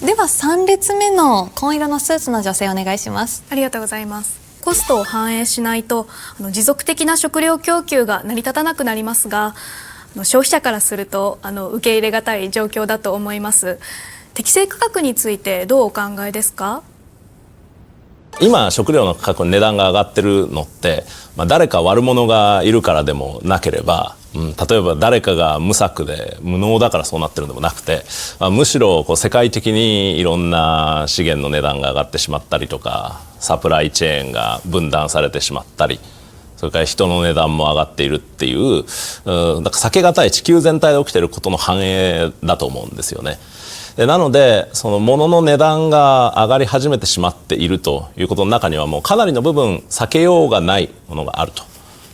では3列目の紺色のスーツの女性お願いします。ありがとうございます。コストを反映しないと持続的な食料供給が成り立たなくなりますが、消費者からすると受け入れがたい状況だと思います。適正価格についてどうお考えですか？今食料の価格の値段が上がってるのって、誰か悪者がいるからでもなければ、例えば誰かが無策で無能だからそうなってるんでもなくて、むしろ世界的にいろんな資源の値段が上がってしまったりとか、サプライチェーンが分断されてしまったり、それから人の値段も上がっているっていう、だから避けがたい地球全体で起きていることの反映だと思うんですよね。なのでその物の値段が上がり始めてしまっているということの中には、もうかなりの部分避けようがないものがあると。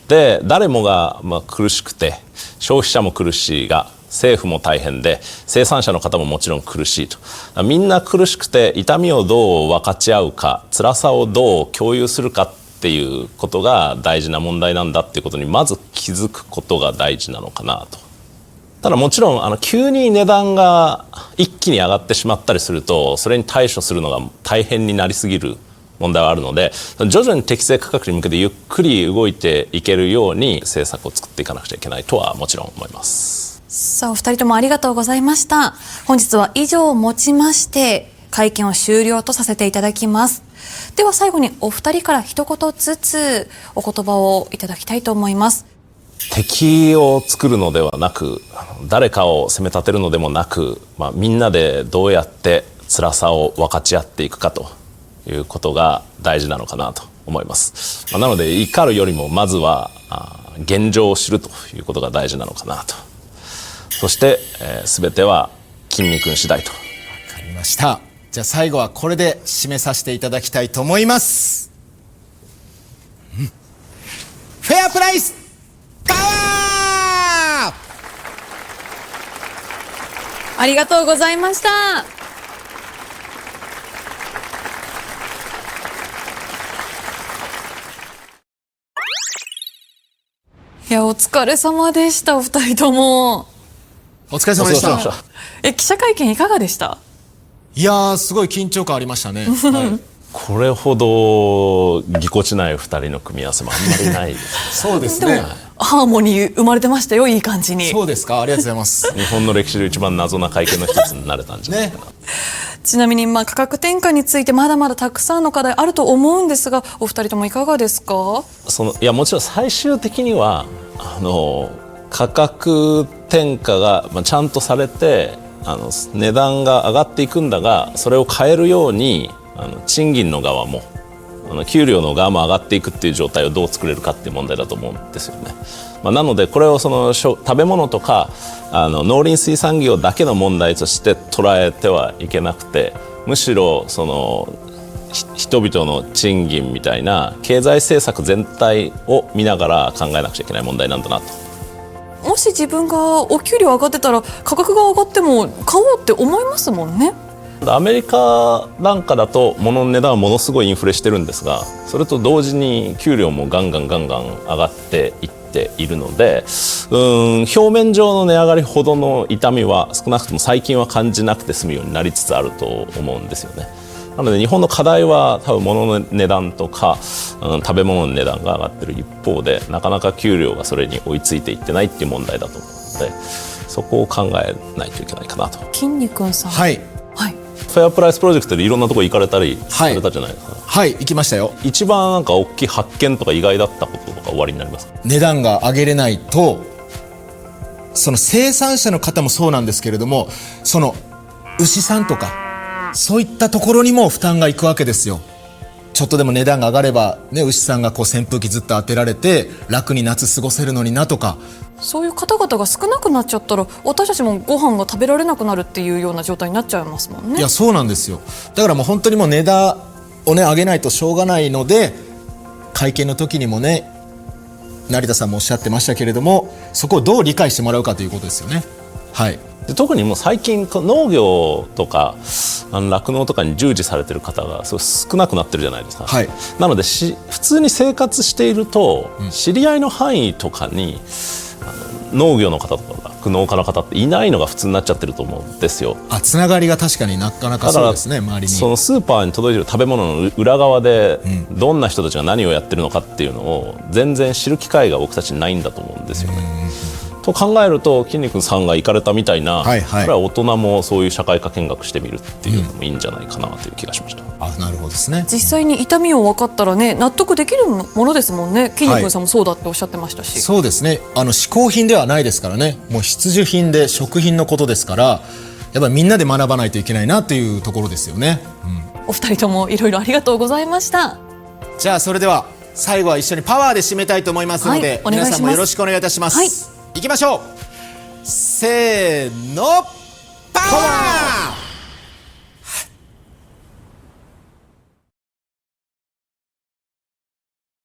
で誰もが苦しくて、消費者も苦しいが政府も大変で、生産者の方ももちろん苦しいと。みんな苦しくて、痛みをどう分かち合うか、辛さをどう共有するかっていうことが大事な問題なんだっていうことにまず気づくことが大事なのかなと。ただもちろん急に値段が一気に上がってしまったりすると、それに対処するのが大変になりすぎる問題はあるので、徐々に適正価格に向けてゆっくり動いていけるように政策を作っていかなくちゃいけないとはもちろん思います。さあお二人ともありがとうございました。本日は以上をもちまして会見を終了とさせていただきます。では最後にお二人から一言ずつお言葉をいただきたいと思います。敵を作るのではなく、誰かを責め立てるのでもなく、みんなでどうやって辛さを分かち合っていくかということが大事なのかなと思います。なので怒るよりもまずは現状を知るということが大事なのかなと。そして、全ては金美君次第と。わかりました。じゃあ最後はこれで締めさせていただきたいと思います。フェアプライスパワー！ありがとうございました。いやお疲れ様でした。お二人ともお疲れ様でした。記者会見いかがでした？いやー、すごい緊張感ありましたね。はい、これほどぎこちない二人の組み合わせもあんまりないですそうですね。ハーモニー生まれてましたよ、いい感じに。そうですか、ありがとうございます。日本の歴史で一番謎な会見の一つになれたんじゃないかな。ちなみに価格転嫁についてまだまだたくさんの課題あると思うんですが、お二人ともいかがですか？いやもちろん最終的には価格転嫁がちゃんとされて値段が上がっていくんだが、それを変えるように賃金の側も給料の側も上がっていくっていう状態をどう作れるかっていう問題だと思うんですよね。なのでこれを食べ物とか農林水産業だけの問題として捉えてはいけなくて、むしろ人々の賃金みたいな経済政策全体を見ながら考えなくちゃいけない問題なんだなと。もし自分がお給料上がってたら価格が上がっても買おうって思いますもんね。アメリカなんかだと物の値段はものすごいインフレしてるんですが、それと同時に給料もガンガン上がっていっているので、表面上の値上がりほどの痛みは少なくとも最近は感じなくて済むようになりつつあると思うんですよね。なので日本の課題は多分物の値段とか、食べ物の値段が上がってる一方で、なかなか給料がそれに追いついていってないっていう問題だと思うので、そこを考えないといけないかなと。筋肉さん、はいはい、フェアプライスプロジェクトでいろんなところ行かれたりされたじゃないですか。はい、行きましたよ。一番大きい発見とか意外だったこととかおありになりますか？値段が上げれないと、その生産者の方もそうなんですけれども、牛さんとかそういったところにも負担がいくわけですよ。ちょっとでも値段が上がれば、牛さんが扇風機ずっと当てられて楽に夏過ごせるのになとか、そういう方々が少なくなっちゃったら私たちもご飯が食べられなくなるっていうような状態になっちゃいますもんね。いやそうなんですよ。だからもう本当にもう値段を上げないとしょうがないので、会見の時にもね成田さんもおっしゃってましたけれども、そこをどう理解してもらうかということですよね。はい。で特にもう最近農業とか酪農とかに従事されてる方がすごい少なくなってるじゃないですか。はい、なので普通に生活していると、知り合いの範囲とかに農業の方とかがく農家の方っていないのが普通になっちゃってると思うんですよ。つながりが確かになかなかそうですね、周りに。そのスーパーに届いてる食べ物の裏側でどんな人たちが何をやってるのかっていうのを全然知る機会が僕たちにないんだと思うんですよね。と考えるときんに君さんが行かれたみたいな、はいはい、これは大人もそういう社会科見学してみるっていうのもいいんじゃないかなという気がしました。なるほどですね。実際に痛みを分かったらね、納得できるものですもんね。きんに君さんもそうだっておっしゃってましたし、そうですね、嗜好品ではないですからね、もう必需品で食品のことですから、やっぱりみんなで学ばないといけないなというところですよね。お二人ともいろいろありがとうございました。じゃあそれでは最後は一緒にパワーで締めたいと思いますので、お願いします。皆さんもよろしくお願いいたします。いきましょう。せーの、パワー。